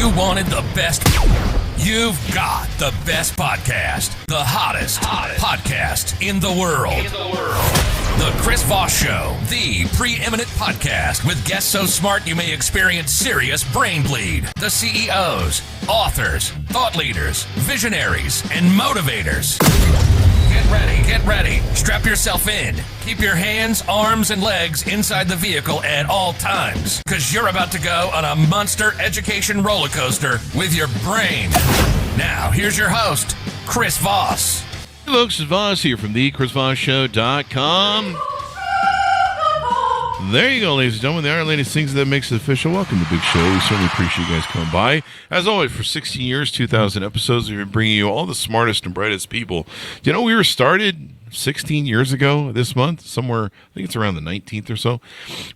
You wanted the best. You've got the best podcast. The hottest podcast in the world. The Chris Voss Show, the preeminent podcast with guests so smart you may experience serious brain bleed. The CEOs, authors, thought leaders, visionaries, and motivators. Get ready. Strap yourself in. Keep your hands, arms, and legs inside the vehicle at all times, because you're about to go on a monster education roller coaster with your brain. Now, here's your host, Chris Voss. Hey folks, it's Voss here from the ChrisVossShow.com. There you go, ladies and gentlemen. The Iron Lady sings that makes it official. Welcome to the big show. We certainly appreciate you guys coming by. As always, for 16 years, 2,000 episodes, we've been bringing you all the smartest and brightest people. You know, we were started 16 years ago this month, somewhere, I think it's around the 19th or so.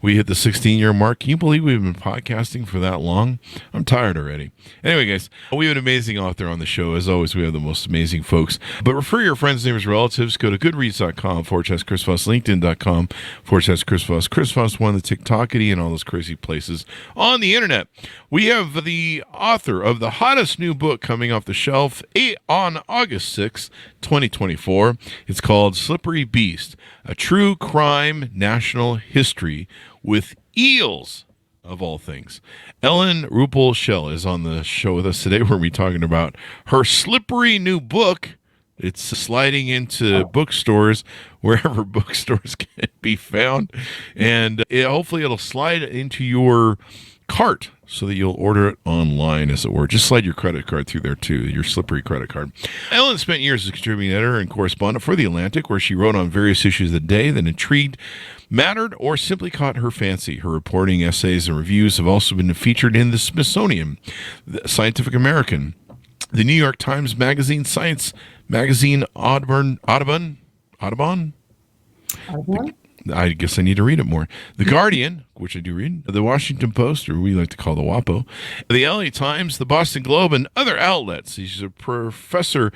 We hit the 16-year mark. Can you believe we've been podcasting for that long? I'm tired already. Anyway, guys, we have an amazing author on the show. As always, we have the most amazing folks. But refer your friends, neighbors, relatives. Go to goodreads.com/Chris Voss, LinkedIn.com/Chris Voss, Chris Voss One, the TikTokity, and all those crazy places on the internet. We have the author of the hottest new book coming off the shelf on August 6th, 2024. It's called Slippery Beast, a true crime national history with eels, of all things. Ellen Ruppel Shell is on the show with us today. We're going to be talking about her slippery new book. It's sliding into bookstores, wherever bookstores can be found. And hopefully it'll slide into your cart so that you'll order it online, as it were. Just slide your credit card through there, too, your slippery credit card. Ellen spent years as contributing editor and correspondent for The Atlantic, where she wrote on various issues of the day that intrigued, mattered, or simply caught her fancy. Her reporting, essays, and reviews have also been featured in the Smithsonian, the Scientific American, the New York Times Magazine, Science Magazine, Audubon? I guess I need to read it more. The Guardian, which I do read, the Washington Post, or we like to call the WAPO, the LA Times, the Boston Globe, and other outlets. She's a professor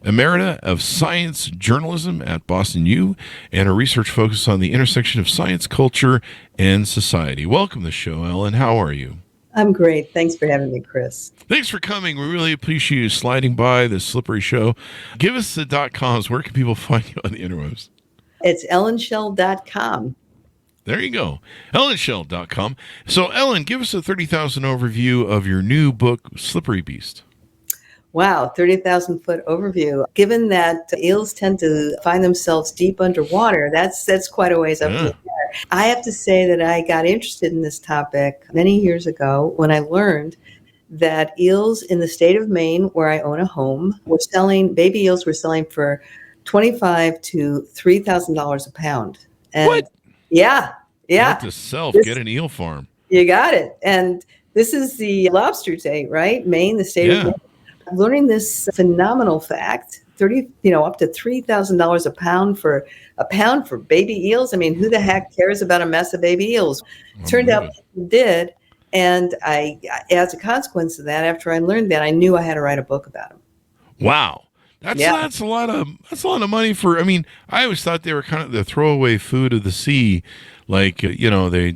emerita of science journalism at Boston U, and her research focuses on the intersection of science, culture, and society. Welcome to the show, Ellen. How are you? I'm great. Thanks for having me, Chris. Thanks for coming. We really appreciate you sliding by this slippery show. Give us the .coms. Where can people find you on the interwebs? It's ellenshell.com. There you go. ellenshell.com. So, Ellen, give us a 30,000 overview of your new book, Slippery Beast. Wow, 30,000-foot overview. Given that eels tend to find themselves deep underwater, that's quite a ways up in the air. I have to say that I got interested in this topic many years ago when I learned that eels in the state of Maine, where I own a home, baby eels were selling for $25,000 to $3,000 a pound. And what? Yeah. Not to get an eel farm. You got it. And this is the lobster state, right? Maine, the state of Maine. Learning this phenomenal fact, up to $3,000 a pound for baby eels. I mean, who the heck cares about a mess of baby eels? Turned out people did. And as a consequence of that, after I learned that, I knew I had to write a book about them. Wow. That's a lot of money for. I mean, I always thought they were kind of the throwaway food of the sea, like they're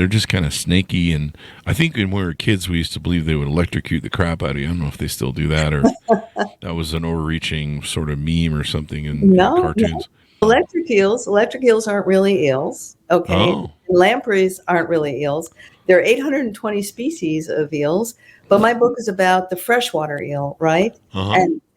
just kind of snaky. And I think when we were kids, we used to believe they would electrocute the crap out of you. I don't know if they still do that, or that was an overreaching sort of meme or something in cartoons. No. Electric eels aren't really eels. Okay, lampreys aren't really eels. There are 820 species of eels, but my book is about the freshwater eel, right?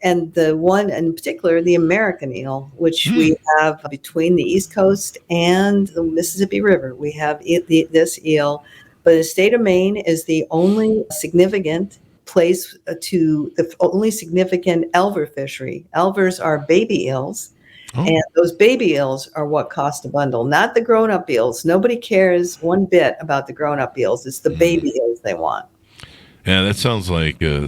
And the one in particular, the American eel, which we have between the East Coast and the Mississippi River. We have this eel, but the state of Maine is the only significant place the only significant elver fishery. Elvers are baby eels. And those baby eels are what cost a bundle, not the grown-up eels. Nobody cares one bit about the grown-up eels. It's the baby eels they want. Yeah, that sounds like me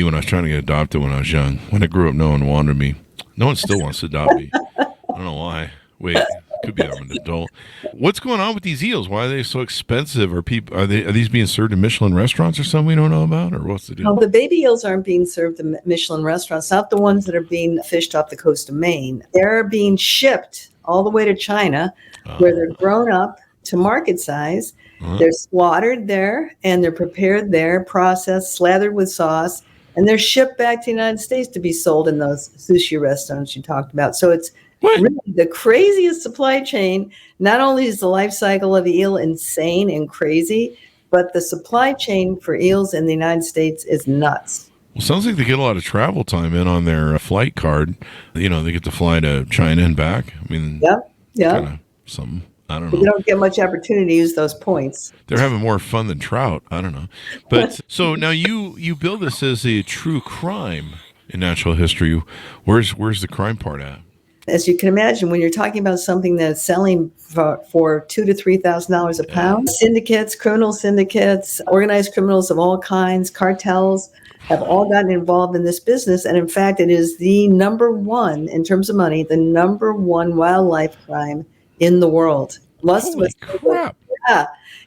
when I was trying to get adopted when I was young. When I grew up, no one wanted me. No one still wants to adopt me. I don't know why. Wait, could be I'm an adult. What's going on with these eels? Why are they so expensive? Are these being served in Michelin restaurants or something we don't know about, or what's the deal? No, the baby eels aren't being served in Michelin restaurants. Not the ones that are being fished off the coast of Maine. They're being shipped all the way to China, where they're grown up to market size. They're slaughtered there, and they're prepared there, processed, slathered with sauce, and they're shipped back to the United States to be sold in those sushi restaurants you talked about. So it's really the craziest supply chain. Not only is the life cycle of the eel insane and crazy, but the supply chain for eels in the United States is nuts. Well, sounds like they get a lot of travel time in on their flight card. You know, they get to fly to China and back. I mean, kind of something. I don't know. You don't get much opportunity to use those points. They're having more fun than trout. I don't know. But so now you build this as a true crime in natural history. Where's the crime part at? As you can imagine, when you're talking about something that's selling for $2,000 to $3,000 a pound, syndicates, criminal syndicates, organized criminals of all kinds, cartels have all gotten involved in this business. And in fact, it is the number one, in terms of money, the number one wildlife crime in the world. Holy crap.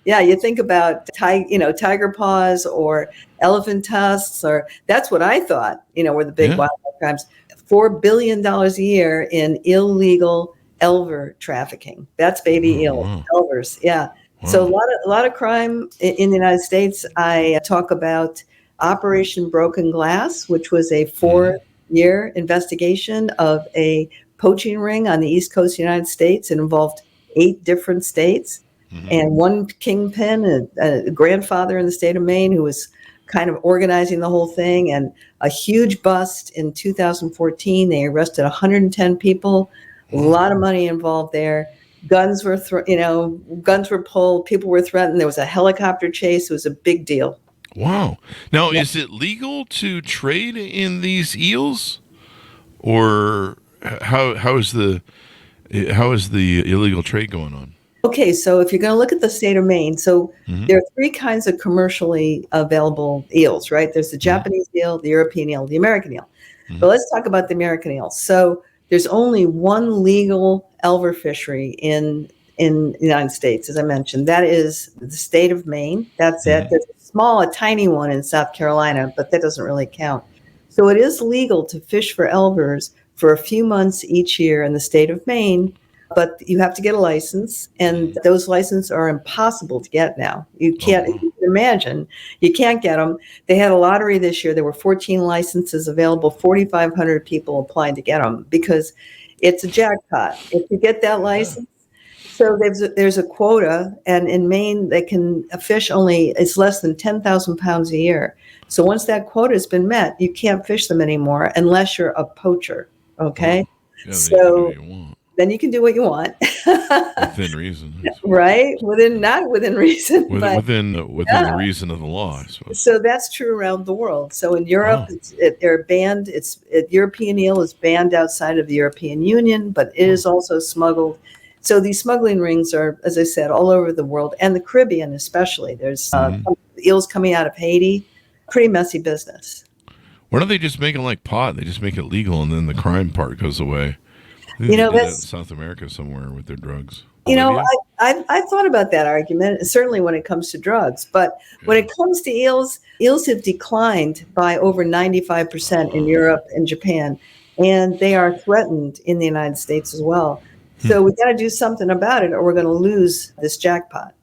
Yeah. You think about tiger paws or elephant tusks, or that's what I thought, were the big wildlife crimes. $4 billion a year in illegal elver trafficking. That's baby eels, elvers. Yeah. Wow. So a lot of crime in the United States. I talk about Operation Broken Glass, which was a 4-year investigation of a poaching ring on the East Coast of the United States. It involved 8 different states and one kingpin, a grandfather in the state of Maine who was kind of organizing the whole thing, and a huge bust in 2014. They arrested 110 people, a lot of money involved there. Guns were pulled, people were threatened. There was a helicopter chase. It was a big deal. Wow. Now, is it legal to trade in these eels, or how is the illegal trade going on? Okay, so if you're going to look at the state of Maine, so there are 3 kinds of commercially available eels, right? There's the Japanese eel, the European eel, the American eel. But let's talk about the American eel. So there's only one legal elver fishery in the United States, as I mentioned. That is the state of Maine. That's it. There's a tiny one in South Carolina, but that doesn't really count. So it is legal to fish for elvers for a few months each year in the state of Maine, but you have to get a license, and those licenses are impossible to get now. You can't you can imagine. You can't get them. They had a lottery this year. There were 14 licenses available, 4,500 people applied to get them because it's a jackpot. If you get that license, so there's a quota, and in Maine, they can fish it's less than 10,000 pounds a year. So once that quota has been met, you can't fish them anymore unless you're a poacher, okay? So then you can do what you want. Within reason. Right? Not within reason. Within the reason of the law, I suppose. So that's true around the world. So in Europe, they're banned. European eel is banned outside of the European Union, but it is also smuggled. So these smuggling rings are, as I said, all over the world, and the Caribbean especially. There's eels coming out of Haiti. Pretty messy business. Why don't they just make it like pot? They just make it legal, and then the crime part goes away. That's in South America somewhere with their drugs. I thought about that argument, certainly when it comes to drugs. But when it comes to eels have declined by over 95% in Europe and Japan, and they are threatened in the United States as well. So we got to do something about it, or we're going to lose this jackpot.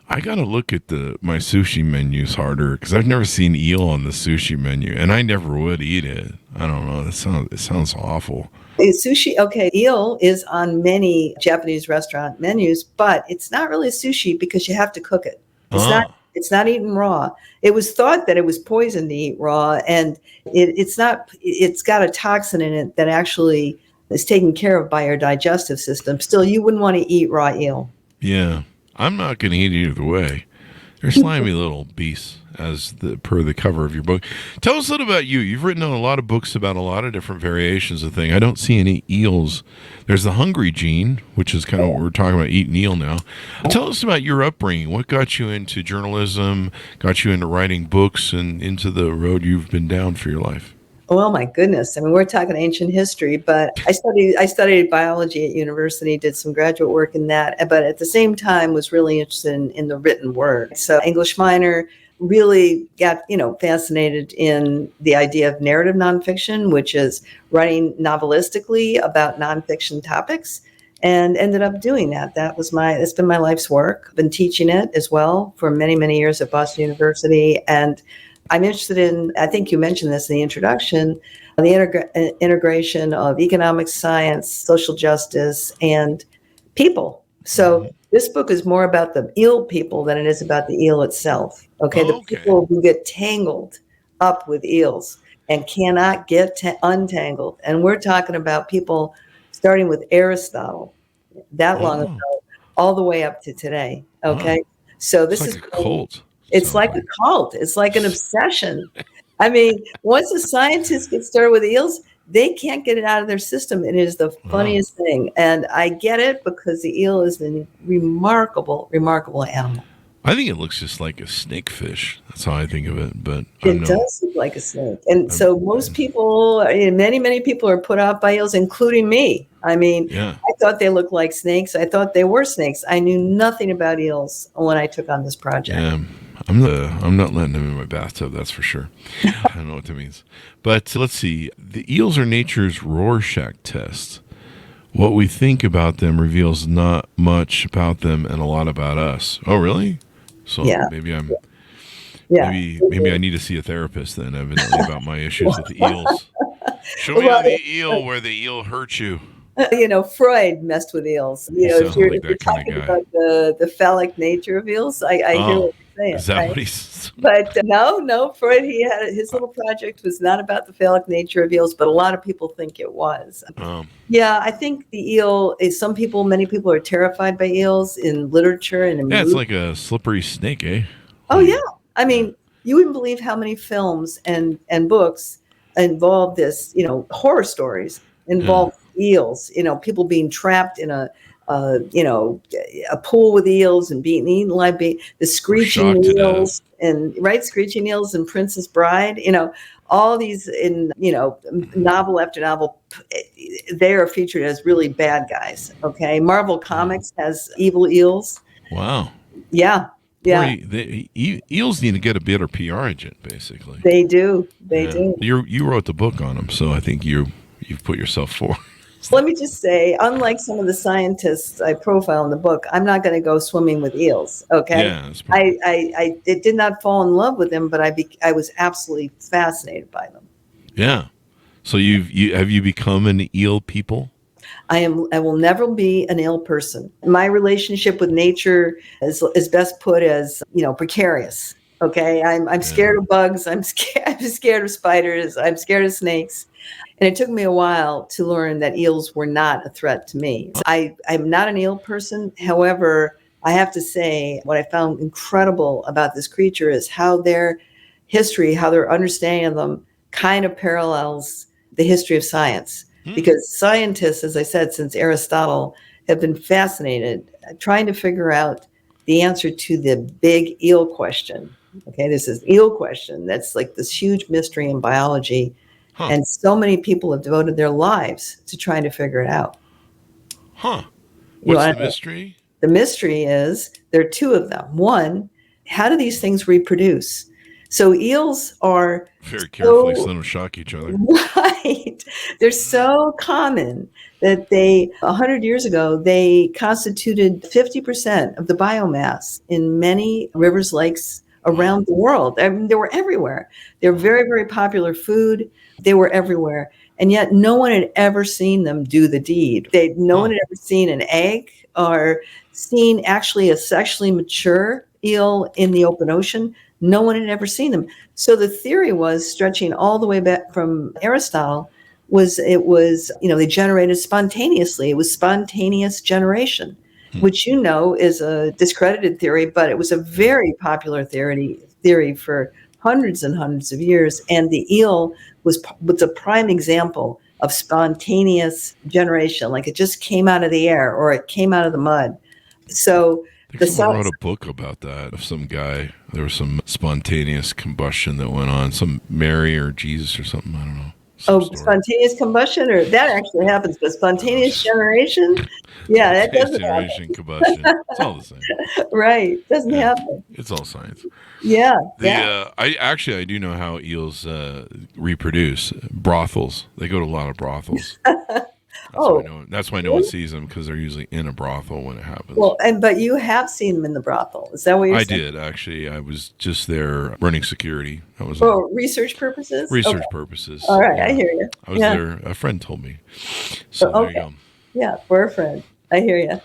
I got to look at my sushi menus harder, because I've never seen eel on the sushi menu, and I never would eat it. I don't know. It sounds awful. Sushi, okay, eel is on many Japanese restaurant menus, but it's not really sushi because you have to cook it. It's not eaten raw. It was thought that it was poison to eat raw, and it's not. It's got a toxin in it that actually is taken care of by your digestive system. Still, you wouldn't want to eat raw eel. Yeah, I'm not going to eat it either way. They're slimy little beasts, per the cover of your book. Tell us a little about you. You've written on a lot of books about a lot of different variations of things. I don't see any eels. There's the hungry gene, which is kind of what we're talking about, eating eel now. Tell us about your upbringing. What got you into journalism, got you into writing books, and into the road you've been down for your life? Well, my goodness. I mean, we're talking ancient history, but I studied biology at university, did some graduate work in that, but at the same time was really interested in the written word. So English minor, really got, fascinated in the idea of narrative nonfiction, which is writing novelistically about nonfiction topics. and ended up doing that. It's been my life's work. I've been teaching it as well for many, many years at Boston University. And I'm interested in, I think you mentioned this in the introduction, the integration of economic science, social justice, and people. So this book is more about the eel people than it is about the eel itself. Okay, the people who get tangled up with eels and cannot get untangled. And we're talking about people starting with Aristotle, that long ago, all the way up to today. Okay, so this is like a cult. It's like a cult. It's like an obsession. I mean, once the scientists get started with eels, they can't get it out of their system. It is the funniest thing. And I get it because the eel is a remarkable, remarkable animal. I think it looks just like a snakefish. That's how I think of it. But it does look like a snake. And so most people, many, many people are put off by eels, including me. I mean, I thought they looked like snakes. I thought they were snakes. I knew nothing about eels when I took on this project. Yeah. I'm not letting them in my bathtub, that's for sure. I don't know what that means. But let's see. The eels are nature's Rorschach test. What we think about them reveals not much about them and a lot about us. Oh, really? So maybe maybe I need to see a therapist then, evidently, about my issues with the eels. Show me the eel where the eel hurt you. Freud messed with eels. If you're talking about the phallic nature of eels, I hear what you're saying. Is that what he's... But no, Freud, his little project was not about the phallic nature of eels, but a lot of people think it was. Yeah, I think the eel is many people are terrified by eels in literature and in movies. It's like a slippery snake, eh? Oh, yeah. I mean, you wouldn't believe how many films and books involve this, horror stories involve eels, people being trapped in a pool with eels and being eaten like the screeching eels screeching eels in Princess Bride, all these in, novel after novel, they are featured as really bad guys. Okay. Marvel Comics has evil eels. Wow. Yeah. Yeah. Eels need to get a better PR agent, basically. They do. They do. You wrote the book on them, so I think you've put yourself forward. Let me just say, unlike some of the scientists I profile in the book, I'm not going to go swimming with eels. Okay, yeah, I did not fall in love with them, but I was absolutely fascinated by them. Yeah. So have you become an eel people? I will never be an eel person. My relationship with nature is best put as precarious. Okay, I'm scared of bugs. I'm scared of spiders. I'm scared of snakes. And it took me a while to learn that eels were not a threat to me. I'm not an eel person. However, I have to say what I found incredible about this creature is how their history, how their understanding of them kind of parallels the history of science. Because scientists, as I said, since Aristotle, have been fascinated trying to figure out the answer to the big eel question. Okay, this is eel question. That's like this huge mystery in biology. And so many people have devoted their lives to trying to figure it out. What's the mystery? The mystery is there are two of them. One, how do these things reproduce? So eels are very carefully, so they don't shock each other. Right. They're so common that 100 years ago, they constituted 50% of the biomass in many rivers, lakes around the world. I mean, they were everywhere. They're very, very popular food. They were everywhere. And yet no one had ever seen them do the deed. No one had ever seen an egg or seen actually a sexually mature eel in the open ocean. No one had ever seen them. So the theory was, stretching all the way back from Aristotle, they generated spontaneously. It was spontaneous generation, which is a discredited theory, but it was a very popular theory for hundreds and hundreds of years. And the eel was a prime example of spontaneous generation, like it just came out of the air or it came out of the mud. So someone wrote a book about that of some guy. There was some spontaneous combustion that went on, some Mary or Jesus or something. I don't know. Spontaneous combustion, or that actually happens, but spontaneous generation, that doesn't happen. Combustion, it's all the same. Right, doesn't happen. It's all science. Yeah. I do know how eels reproduce. Brothels. They go to a lot of brothels. That's why no one sees them, because they're usually in a brothel when it happens. Well, but you have seen them in the brothel. Is that what you're saying? I did, actually. I was just there running security. That was research purposes? Research purposes. All right, I hear you. I was there. A friend told me. So there you go. Yeah, for a friend. I hear you.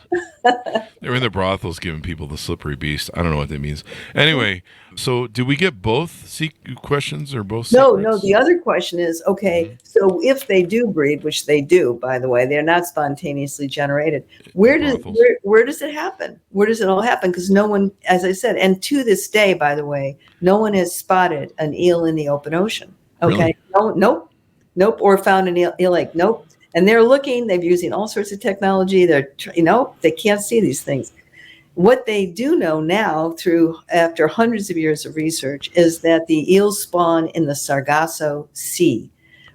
They were in the brothels giving people the slippery beast. I don't know what that means. Anyway, so did we get both questions or both secrets? No. The other question is, so if they do breed, which they do, by the way, they're not spontaneously generated. Where does it happen? Where does it all happen? Because no one, as I said, and to this day, by the way, no one has spotted an eel in the open ocean. Okay. Really? Nope. Or found an eel like, nope. And they're using all sorts of technology. They can't see these things. What they do know now, after hundreds of years of research, is that the eels spawn in the Sargasso Sea,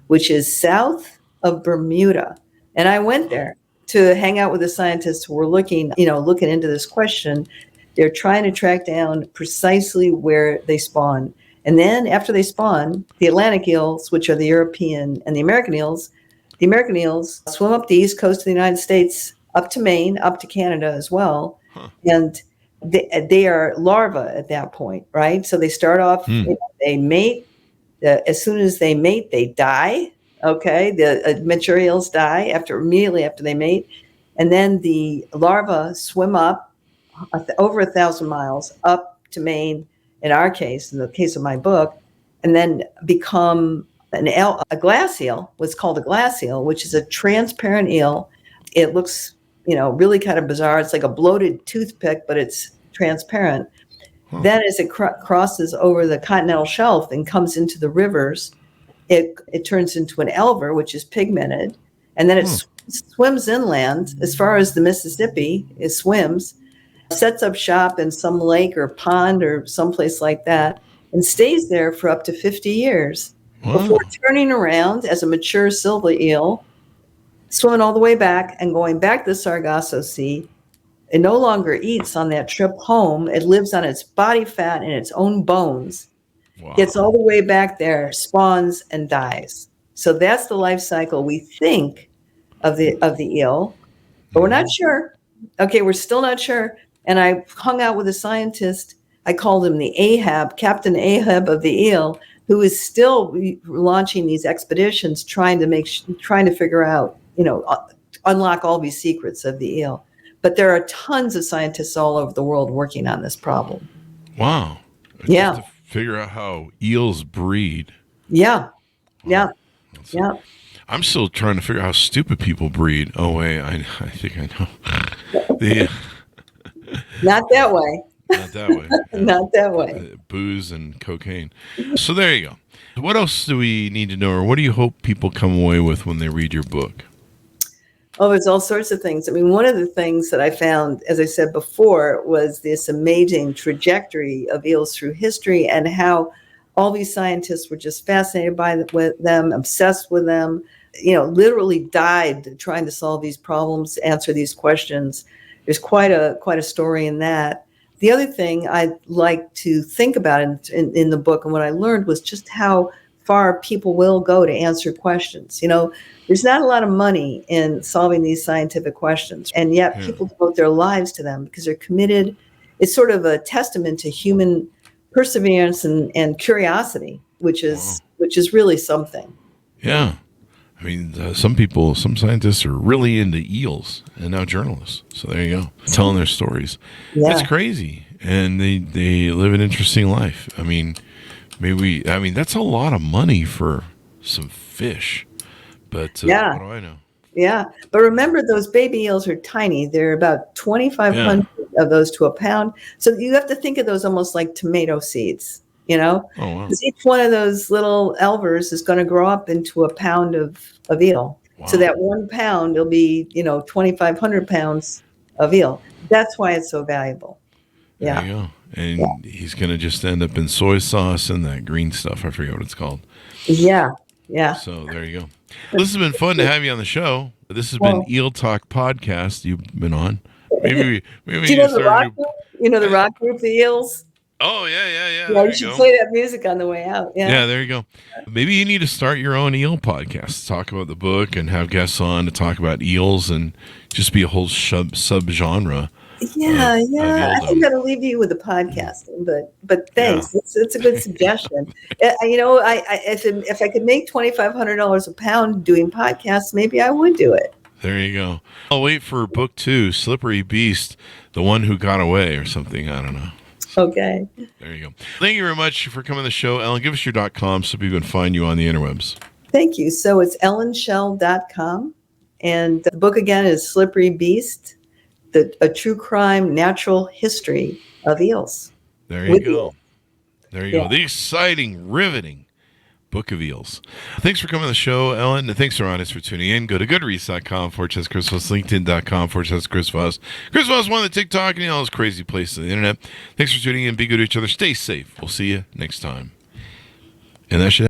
which is south of Bermuda. And I went there to hang out with the scientists who were looking into this question. They're trying to track down precisely where they spawn. And then after they spawn, the Atlantic eels, which are the European and the American eels swim up the east coast of the United States, up to Maine, up to Canada as well. And they are larvae at that point, right? So they start off, they mate. As soon as they mate, they die. Okay, the mature eels die immediately after they mate. And then the larvae swim up over 1,000 miles up to Maine, in our case, in the case of my book, and then become a glass eel, what's called a glass eel, which is a transparent eel. It looks, really kind of bizarre. It's like a bloated toothpick, but it's transparent. Then as it crosses over the continental shelf and comes into the rivers, it turns into an elver, which is pigmented. And then it swims inland as far as the Mississippi. It swims, sets up shop in some lake or pond or someplace like that, and stays there for up to 50 years. Before turning around as a mature silver eel, swimming all the way back and going back to the Sargasso Sea. It no longer eats on that trip home. It lives on its body fat and its own bones. Gets all the way back there, spawns, and dies. So that's the life cycle we think of the eel, but we're not sure. Okay, we're still not sure. And I hung out with a scientist. I called him the Captain Ahab of the eel, who is still launching these expeditions, trying to figure out, unlock all these secrets of the eel. But there are tons of scientists all over the world working on this problem. Wow. Yeah. Just to figure out how eels breed. Yeah. Wow. Yeah. I'm still trying to figure out how stupid people breed. Oh, wait, I think I know. Not that way. Not that way. Yeah. Not that way. Booze and cocaine. So there you go. What else do we need to know, or what do you hope people come away with when they read your book? Oh, there's all sorts of things. I mean, one of the things that I found, as I said before, was this amazing trajectory of eels through history and how all these scientists were just fascinated with them, obsessed with them, literally died trying to solve these problems, answer these questions. There's quite a story in that. The other thing I'd like to think about in the book, and what I learned, was just how far people will go to answer questions. There's not a lot of money in solving these scientific questions, and yet people devote their lives to them because they're committed. It's sort of a testament to human perseverance and curiosity, which is really something. Yeah. I mean, some scientists are really into eels, and now journalists. So there you go, telling their stories. Yeah. It's crazy, and they live an interesting life. I mean, that's a lot of money for some fish. But what do I know? Yeah, but remember, those baby eels are tiny. They're about 2,500 of those to a pound. So you have to think of those almost like tomato seeds. Oh, wow. Because each one of those little elvers is going to grow up into a pound of eel. Wow. So that 1 pound will be, 2,500 pounds of eel. That's why it's so valuable. Yeah. There you go. And he's going to just end up in soy sauce and that green stuff. I forget what it's called. Yeah. Yeah. So there you go. This has been fun to have you on the show. This has been Eel Talk Podcast. You've been on. Maybe do you know the rock group? The rock group, the Eels? Oh, yeah. Yeah, There you you should go. play that music on the way out. Yeah. Yeah, there you go. Maybe you need to start your own eel podcast, talk about the book and have guests on to talk about eels and just be a whole subgenre. Yeah, of I think eeldom. that'll leave you with the podcasting, but thanks. Yeah. It's a good suggestion. If I could make $2,500 a pound doing podcasts, maybe I would do it. There you go. I'll wait for book 2, Slippery Beast, the one who got away or something. I don't know. Okay. There you go. Thank you very much for coming on the show. Ellen, give us your .com so people can find you on the interwebs. Thank you. So it's ellenshell.com. And the book again is Slippery Beast, a true crime natural history of eels. There you go. There you go. The exciting, riveting Book of Eels. Thanks for coming on the show, Ellen. And thanks to our audience for tuning in. Go to goodreads.com/Chris Voss, LinkedIn.com/Chris Voss. Chris Voss, one of the TikTok and all those crazy places on the internet. Thanks for tuning in. Be good to each other. Stay safe. We'll see you next time. And that should